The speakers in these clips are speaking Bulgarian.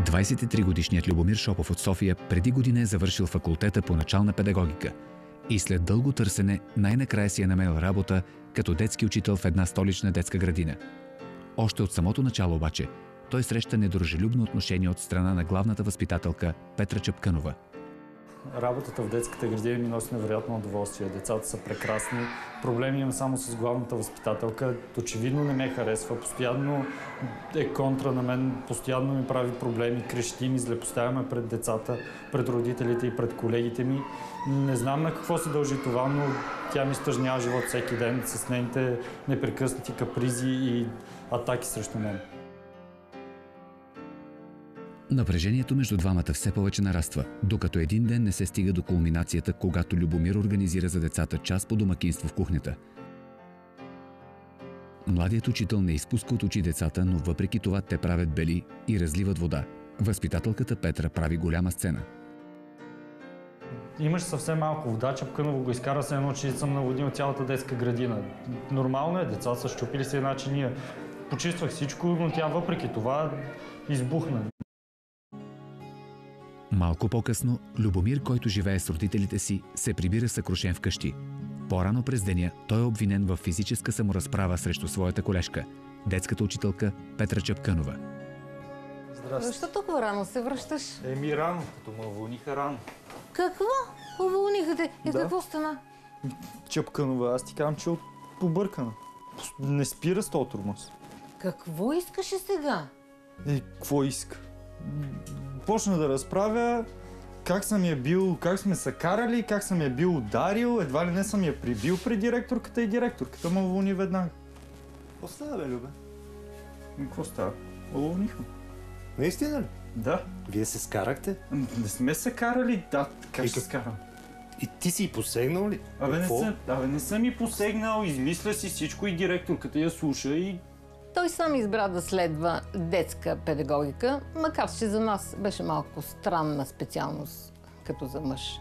23-годишният Любомир Шопов от София преди година е завършил факултета по начална педагогика и след дълго търсене най-накрая си е намерил работа като детски учител в една столична детска градина. Още от самото начало обаче той среща недружелюбно отношение от страна на главната възпитателка Петра Чапкънова. Работата в детската градина ми носи невероятно удоволствие. Децата са прекрасни. Проблеми имам само с главната възпитателка. Очевидно не ме харесва. Постоянно е контра на мен. Постоянно ми прави проблеми. Крещи ми, злепоставяме пред децата, пред родителите и пред колегите ми. Не знам на какво се дължи това, но тя ми стъжнява живот всеки ден с нейните непрекъснати капризи и атаки срещу мен. Напрежението между двамата все повече нараства, докато един ден не се стига до кулминацията, когато Любомир организира за децата час по домакинство в кухнята. Младият учител не изпуска от очи децата, но въпреки това те правят бели и разливат вода. Възпитателката Петра прави голяма сцена. Имаш съвсем малко вода, Чапкънова го изкара се едно, че съм наводнил цялата детска градина. Нормално е, децата са щупили се една чиния. Почиствах всичко, но тя въпреки това избухна. Малко по-късно, Любомир, който живее с родителите си, се прибира съкрушен вкъщи. По-рано през деня той е обвинен в физическа саморазправа срещу своята колежка, детската учителка Петра Чапкънова. Здрасти. Защо толкова рано се връщаш? Рано, като ме уволниха рано. Какво? Уволниха те? И да. Какво стана? Чапкънова, аз ти казвам, че е побъркана. Не спира с този тормоз. Какво искаше сега? Какво иска? Почна да разправя как съм я бил, как сме се карали, как съм я бил ударил, едва ли не съм я прибил пред директорката и директорката ме уволни веднага. Какво става, бе, Любе? Какво става? Уволнихме. Наистина ли? Да. Вие се скарахте? Не сме се карали, да, как ще се скарам? И ти си посегнал ли? Не съм и посегнал, измисля си всичко и директорката я слуша и... Той сам избра да следва детска педагогика, макар че за нас беше малко странна специалност, като за мъж.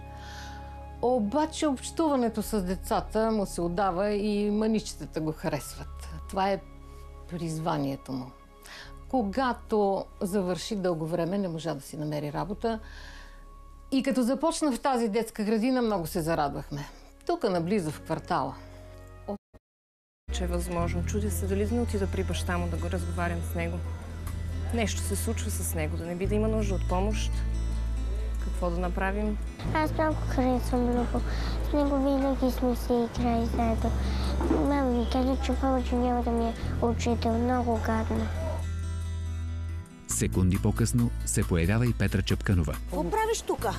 Обаче общуването с децата му се отдава и маничетата го харесват. Това е призванието му. Когато завърши дълго време, не можа да си намери работа. И като започна в тази детска градина, много се зарадвахме. Тук наблизо в квартала. Че е възможно. Чудя се дали да не отида при баща му да го разговарям с него. Нещо се случва с него, да не би да има нужда от помощ. Какво да направим? Аз много харесвам Любо. С него винаги сме се играли заедно. Мама ми каза, че повече няма да ми е учител. Много гадно. Секунди по-късно се появява и Петра Чапкънова. Какво правиш тука?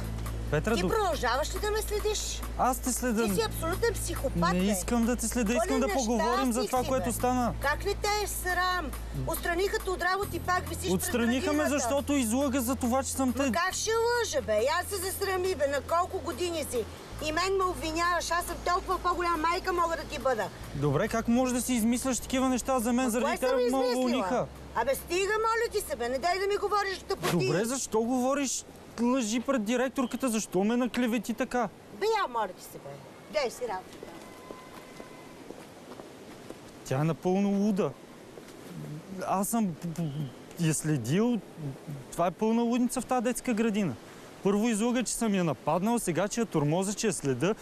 Петра, Ти продължаваш ли да ме следиш? Аз те следя. Ти си абсолютен психопат, Не искам да те следя, искам да поговорим за това, което стана. Как не те е срам? Отстраниха те от работа и пак висиш пред Отстраниха ме, защото излъга за това, че съм те... Но как ще лъжа, бе? Аз се засрами, бе. На колко години си? И мен ме обвиняваш. Аз съм толкова по-голяма майка мога да ти бъда. Добре, как може да си измисляш такива неща за мен? Заради теб ме уволниха. Абе, стига, моля ти се, бе. Не дай да ми говориш тъпоти. Добре, защо говориш лъжи пред директорката? Защо ме наклевети така? Бе, я, моля ти се, бе. Дай си работа. Тя е напълно луда. Аз съм я следил. Това е пълна лудница в тази детска градина. Първо излага, че съм я нападнал, сега, че я тормоза, че я следа.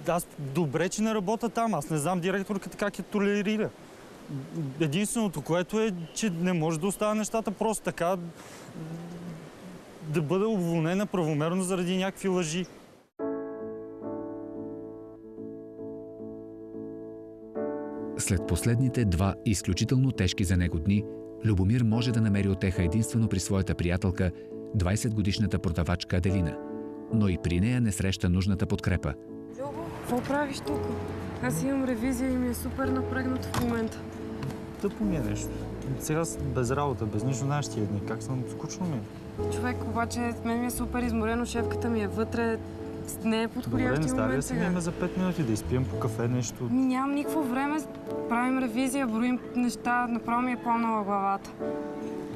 Аз добре, че не работя там. Аз не знам директорката как я толерира. Единственото, което е, че не може да оставя нещата просто така да бъде уволнена правомерно заради някакви лъжи. След последните два изключително тежки за него дни, Любомир може да намери утеха единствено при своята приятелка, 20-годишната продавачка Аделина. Но и при нея не среща нужната подкрепа. Любо, какво правиш тук? Аз имам ревизия и ми е супер напрегнато в момента. Тъпо ми е нещо. Сега без работа, без нищо знаеш тия дни. Как съм скучно ми? Човек, обаче, мен ми е супер изморено, шефката ми е вътре. Не е подходящи момент сега. Добре, не за 5 минути да изпием по кафе нещо. Нямам никакво време. Правим ревизия, броим неща. Направо ми е пълнала главата.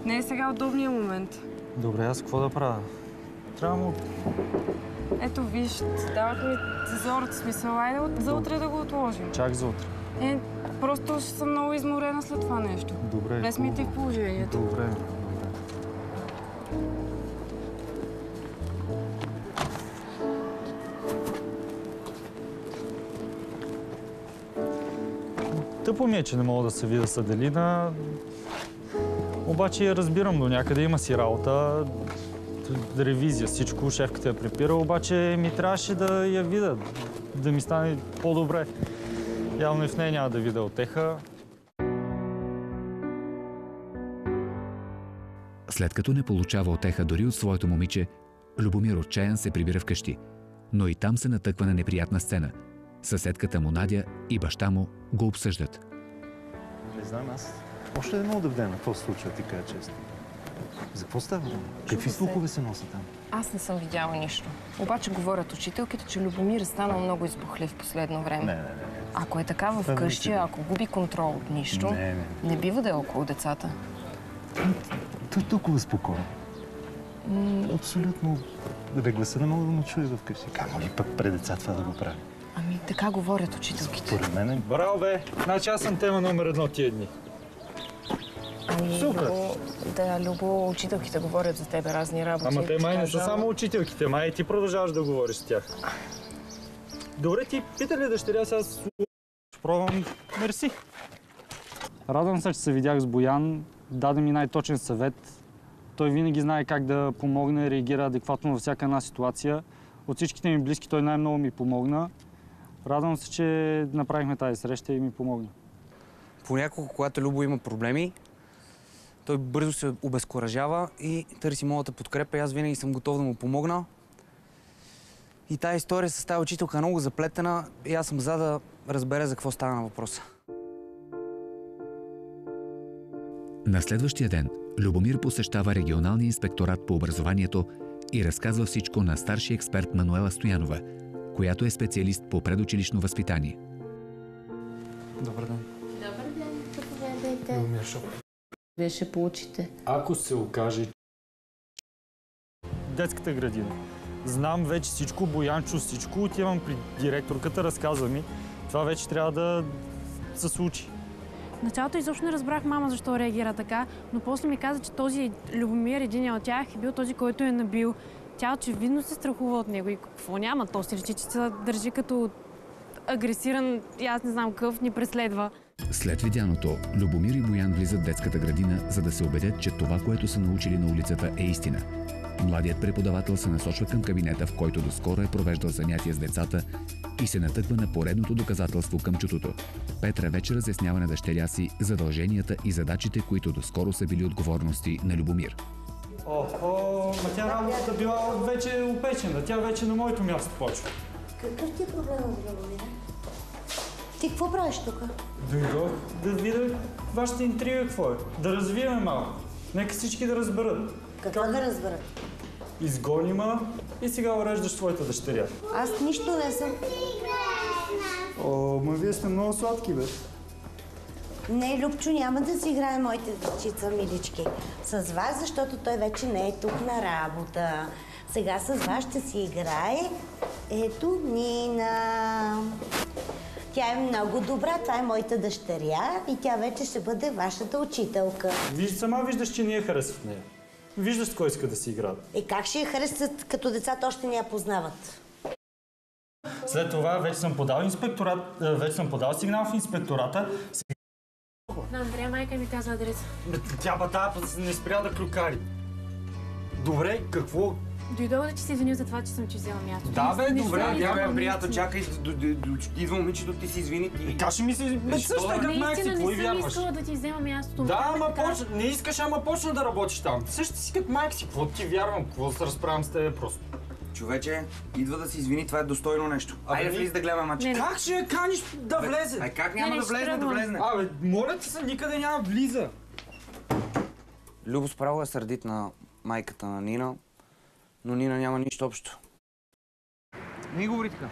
Не е сега удобният момент. Добре, аз какво да правя? Трябва му... Ето, виж, дават ми зор, смисъл. Айде за утре да го отложим. Чак за утре. Просто ще съм много изморена след това нещо. Добре. Влез ми ти в положението. Добре. Тъпо ми е, че не мога да се видя с Аделина. Обаче я разбирам, до някъде има си работа. Ревизия, всичко, шефката я препира, обаче ми трябваше да я видя, да ми стане по-добре. Явно и в нея няма да видя утеха. След като не получава утеха дори от своето момиче, Любомир отчаян се прибира вкъщи. Но и там се натъква на неприятна сцена. Съседката му Надя и баща му го обсъждат. Не знам, аз още не мога да вдена какво се случва, ти кажа често. За какво става? Какви слухове се носят там? Аз не съм видяла нищо. Обаче говорят учителките, че Любомир е станал много избухлив в последно време. Не. Ако е така вкъщи, ако губи контрол от нищо, не бива да е около децата. Той е толкова спокоен. Абсолютно. Бе, гласа не мога да му чуя вкъщи. Как може пък пред деца това да го прави? Ами така говорят учителките. Според мен Браво, бе! Значи аз съм тема номер 1 тия дни. Ами, Супер! Любо, учителките говорят за тебе разни работи. Ама те май не са само учителките, май и ти продължаваш да говориш с тях. Добре, ти пита ли дъщеря сега с... Ще пробвам. Мерси. Радвам се, че се видях с Боян. Даде ми най-точен съвет. Той винаги знае как да помогне, реагира адекватно във всяка една ситуация. От всичките ми близки той най-много ми помогна. Радвам се, че направихме тази среща и ми помогна. Понякога, когато Любо има проблеми, той бързо се обезкуражава и търси моята подкрепа. Аз винаги съм готов да му помогна. И тази история с тази учителка е много заплетена и аз съм за да разбера за какво става на въпроса. На следващия ден Любомир посещава регионалния инспекторат по образованието и разказва всичко на старши експерт Мануела Стоянова, която е специалист по предучилищно възпитание. Добър ден. Добър ден, заповядайте. Любомир Шопов. Вие ще получите. Ако се окаже детската градина, знам вече всичко, Боян чу всичко, отивам при директорката, разказва ми. Това вече трябва да се случи. В началото изобщо не разбрах мама защо реагира така, но после ми каза, че този Любомир, един от тях, е бил този, който е набил. Тя очевидно се страхува от него и какво няма. То се речи, че се държи като агресиран и аз не знам какъв, ни преследва. След видяното, Любомир и Боян влизат в детската градина, за да се убедят, че това, което са научили на улицата, е истина. Младият преподавател се насочва към кабинета, в който доскоро е провеждал занятия с децата и се натъква на поредното доказателство към чутото. Петра вече разяснява на дъщеря си задълженията и задачите, които доскоро са били отговорности на Любомир. Ма тя работата била вече опечена, тя вече на моето място почва. Какъв ти е проблемът, Любомира? Ти какво правиш тук? Дойдох да видя вашата интрига какво е. Да развием малко. Нека всички да разберат. Какво да разберат? Изгони ма и сега уреждаш своята дъщеря. Аз нищо не съм. Ма вие сте много сладки, бе. Не, Любчо, няма да си играе моите дечица, милички. С вас, защото той вече не е тук на работа. Сега с вас ще си играе. Ето Нина. Тя е много добра, това е моята дъщеря и тя вече ще бъде вашата учителка. Сама виждаш, че не я харесват нея. Виждаш с кой иска да си играят. Как ще я харесат, като децата още не я познават? След това вече съм подал сигнал в инспектората. На Андрея майка ми каза адреса. Тя не спря да клюкари. Добре, какво? Дойдох да ти се извиня за това, че съм ти взела място. Да, бе, добре. Приятел, чакай, идва момичето, ти си извини. Как ще ми се извини? Също е как майка си, какво и не съм вярваш? искала да ти взема мястото. Да, ама не искаш, ама почна да работиш там. Също си като майка си, какво ти вярвам, какво да се разправям с теб просто. Човече, идва да се извини, това е достойно нещо. Айде влиз да гледаме матча. Как ще я каниш да влезе? Как няма да влезне? Моля ти се, никъде няма влиза. Любо справо е сърдит на майката на Нина, но Нина няма нищо общо. Не говори така.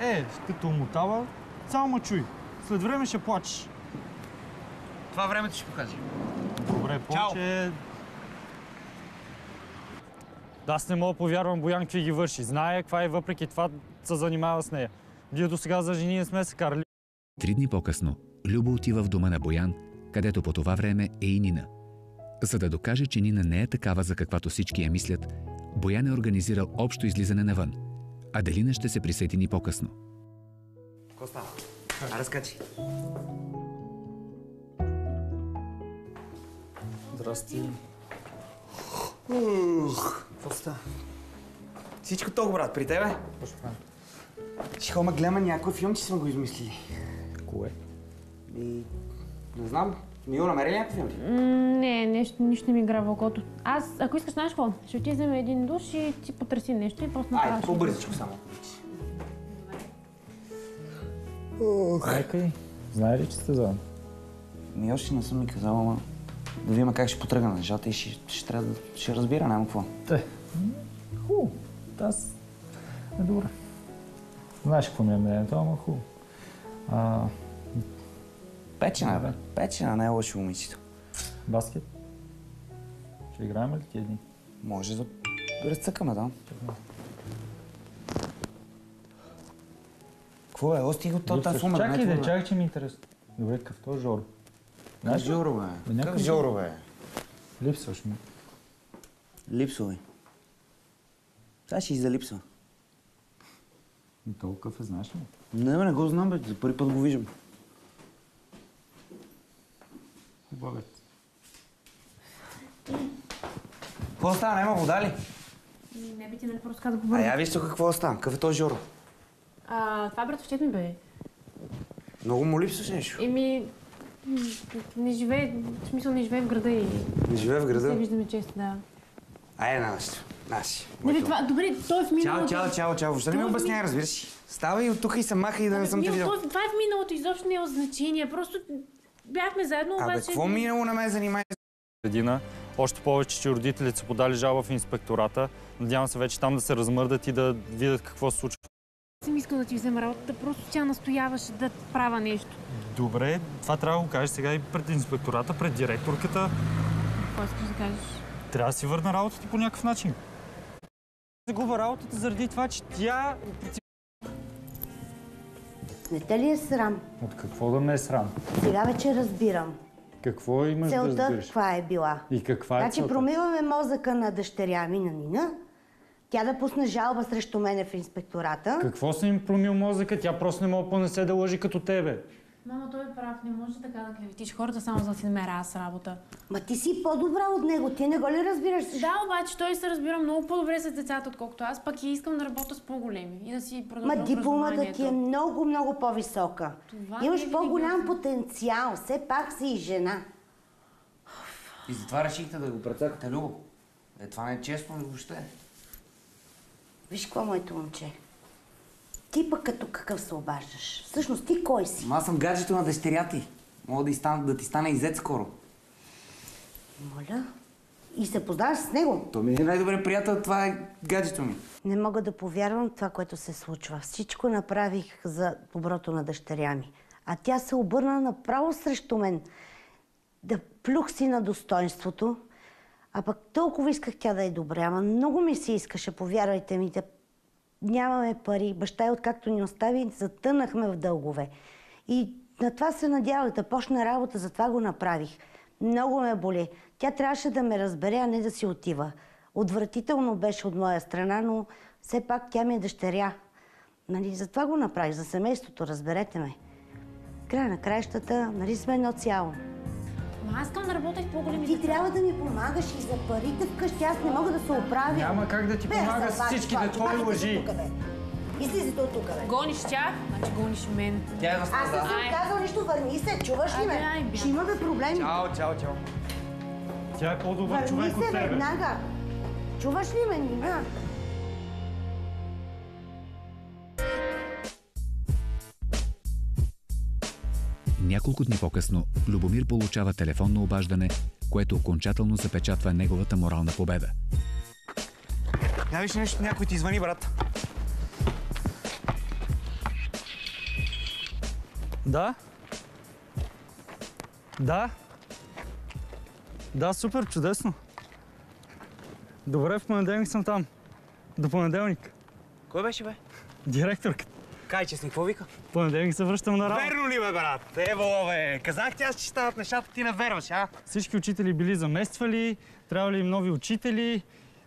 Като умотава, само ма чуй. След време ще плачеш. Това времето ще покаже. Добре, повече... Аз не мога да повярвам Боян какви ги върши. Знае каква и въпреки това се занимава с нея. Ние до сега за жени не сме се карали. 3 дни по-късно Любо отива в дома на Боян, където по това време е и Нина. За да докаже, че Нина не е такава, за каквато всички я мислят, Боян е организирал общо излизане навън. Аделина ще се присъедини по-късно. Какво става? Разкачи. Здрасти. Какво става? Всичко толкова, брат, при тебе? Какво ще правим? Ще ходим гледаме някой филм, че сме го измислили. Кое? И... не знам. Мило, намери ли някакъв филм? Не, нищо не ми игра в окото. Аз, ако искаш, знаеш какво? Ще отидем един душ и ти потърси нещо и после направиш. Айде, по-бързичко само. Майка й, знае ли, че сте заедно? Ми още не съм ми казала, ама да видим как ще потръгна нещата и ще трябва да ще разбира, няма какво. Хубаво. Аз... е добре. Знаеш какво ми е мнението, ама хубаво. Печена, бе. Печена, не е лошо момичето. Баскет? Ще играем ли тия дни? Може да разцъкаме, да. Какво е? Ости го този фумер. Чакай, че ми е интересно. Добре, какъв този Жоро? Какъв Жоро, бе? Какъв Жоро, бе? Липсваш ми. Липсва, бе. Сега ще изалипсва. И толкова е, знаеш ли? Не, бе, не го знам, бе. За първи път го виждам. Хубавец. Какво става? Нема вода ли? Не би ти, нали, просто каза побързо. Я виж тук какво става. Какъв е този Жоро? Това братовчет ми бе. Много му липсваш нещо. Не живее, в смисъл не живее в града и... Не живее в града? Не се виждаме често, да. Айде на нашето. Наши. Нали, това, добре, той е в миналото. Чао. Въобще не ми обясняй, разбираш. Става и от тук и се маха и да не съм те видял. Това е в миналото, изобщо не е от значение. Просто бяхме заедно, обаче... Абе, какво минало на мен занимай? Градина. Още повече, че родителите са подали жалба в инспектората. Надявам се вече там да се размърдат и да видят какво се случва. Съм искал да ти взема работата, просто тя настояваше да правя нещо. Добре, това трябва да го кажеш сега и пред инспектората, пред директорката. Какво искаш да кажеш? Трябва да си върна работата по някакъв начин. Загуба работата заради това, че тя... Не те ли е срам? От какво да ме е срам? Сега вече разбирам. Какво имаш да разбираш? Целта каква е била? И каква е Значи целта? промиваме мозъка на дъщеря ми, на Нина. Тя да пусне жалба срещу мене в инспектората. Какво съм им промил мозъка? Тя просто не мога да понесе да лъжи като тебе. Мама, той е прав. Не може така да клеветиш хората само за да си намеря аз работа. Ма ти си по-добра от него. Ти не го ли разбираш? Да, обаче той се разбира много по-добре с децата, отколкото аз, пък и искам да работя с по-големи и да си продължа Ма дипломата ти е много, много по-висока. Имаш по-голям потенциал. Все пак си и жена. И затова решихте да го прецакате, Любо. Това не е честно въобще. Виж какво, моето момче. Ти пък като какъв се обаждаш? Всъщност ти кой си? Аз съм гаджето на дъщеря ти. Мога да ти стане изет скоро. Моля? И се познаваш с него? Той ми е най-добре приятел, това е гаджето ми. Не мога да повярвам това, което се случва. Всичко направих за доброто на дъщеря ми. А тя се обърна направо срещу мен. Да плюх си на достоинството. А пък толкова исках тя да е добре. Ама много ми се искаше, повярвайте ми, да нямаме пари. Баща й, откакто ни остави, затънахме в дългове. И на това се надявах да почне работа, затова го направих. Много ме боли. Тя трябваше да ме разбере, а не да си отива. Отвратително беше от моя страна, но все пак тя ми е дъщеря. Нали, затова го направих, за семейството, разберете ме. Края на краищата, нали сме едно цяло. Аз искам да работя в по-големи Ти трябва да ми помагаш и за парите вкъщи. Аз не мога да се оправя. Няма как да ти помага с всичките твои лъжи. Излизайте от тук, бе. Гониш тях, значи гониш мен. Тя е Аз не съм казал нищо, върни се, чуваш ли ме? Ще имаме проблеми. Чао. Тя е по-добър човек от Върни се тебе. веднага. Чуваш ли ме, Нина? Няколко дни по-късно Любомир получава телефонно обаждане, което окончателно запечатва неговата морална победа. Я виж нещо, някой ти звъни, брат. Да? Да? Да, супер, чудесно. Добре, в понеделник съм там. До понеделник. Кой беше, бе? Директорката. Кай, честни, какво вика? В понеделник се връщам на работа. Верно ли, бе, брат? Ево, бе. Казах ти аз, че стават нещата, ти не верваш, а? Всички учители били замествали, трябвали им нови учители.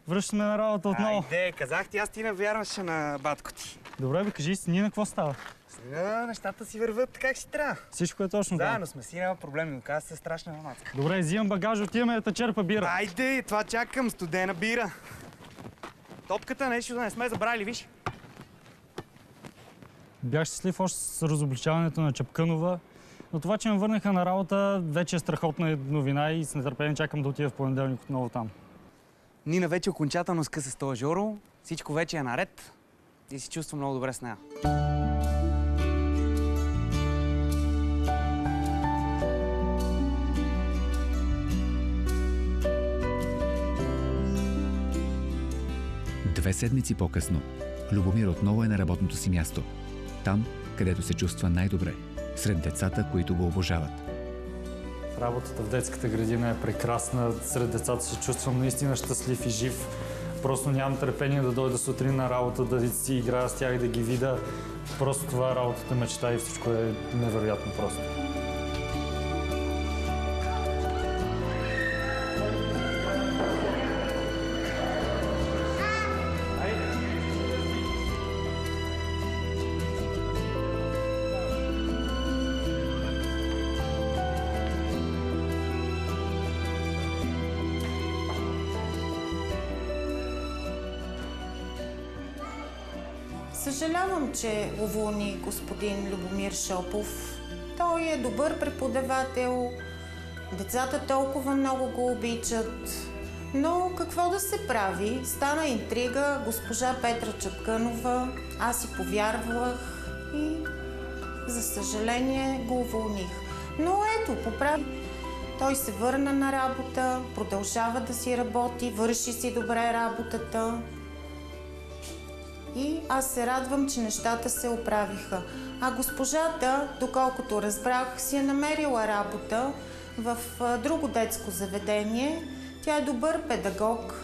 Връщаме на работа отново. Айде, казах ти аз, ти не вярваше на батко ти. Добре, бе, кажи си, Нина, какво става? Нещата си върват как си трябва. Всичко е точно така. Заедно сме си, няма проблем, но каза се страшна мацка. Добре, взимам багаж, отиваме да черпа бира. Айде, това чакам, студена бира. Топката нещо да не сме забрали, виж. Бях щастлив още с разобличаването на Чапкънова, но това, че ме върнаха на работа, вече е страхотна новина и с нетърпение чакам да отида в понеделник отново там. Нина вече окончателно скъса с този Жоро, всичко вече е наред и се чувствам много добре с нея. Две седмици по-късно Любомир отново е на работното си място. Там, където се чувства най-добре, сред децата, които го обожават. Работата в детската градина е прекрасна. Сред децата се чувствам наистина щастлив и жив. Просто нямам търпение да дойда сутрин на работа, да си играя с тях, да ги видя. Просто това е работата мечта и всичко е невероятно просто. Съжалявам, че уволни господин Любомир Шопов. Той е добър преподавател, децата толкова много го обичат. Но какво да се прави? Стана интрига, госпожа Петра Чапкънова, аз си повярвах и за съжаление го уволних. Но ето, поправи. Той се върна на работа, продължава да си работи, върши си добре работата. И аз се радвам, че нещата се оправиха. А госпожата, доколкото разбрах, си е намерила работа в друго детско заведение. Тя е добър педагог,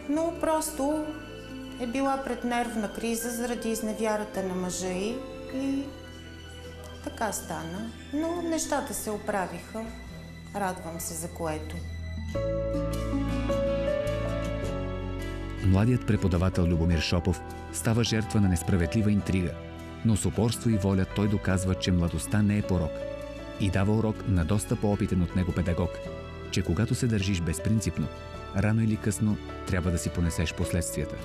но просто е била пред нервна криза заради изневярата на мъжа ѝ и така стана. Но нещата се оправиха. Радвам се за което. Младият преподавател Любомир Шопов става жертва на несправедлива интрига, но с упорство и воля той доказва, че младостта не е порок и дава урок на доста по-опитен от него педагог, че когато се държиш безпринципно, рано или късно трябва да си понесеш последствията.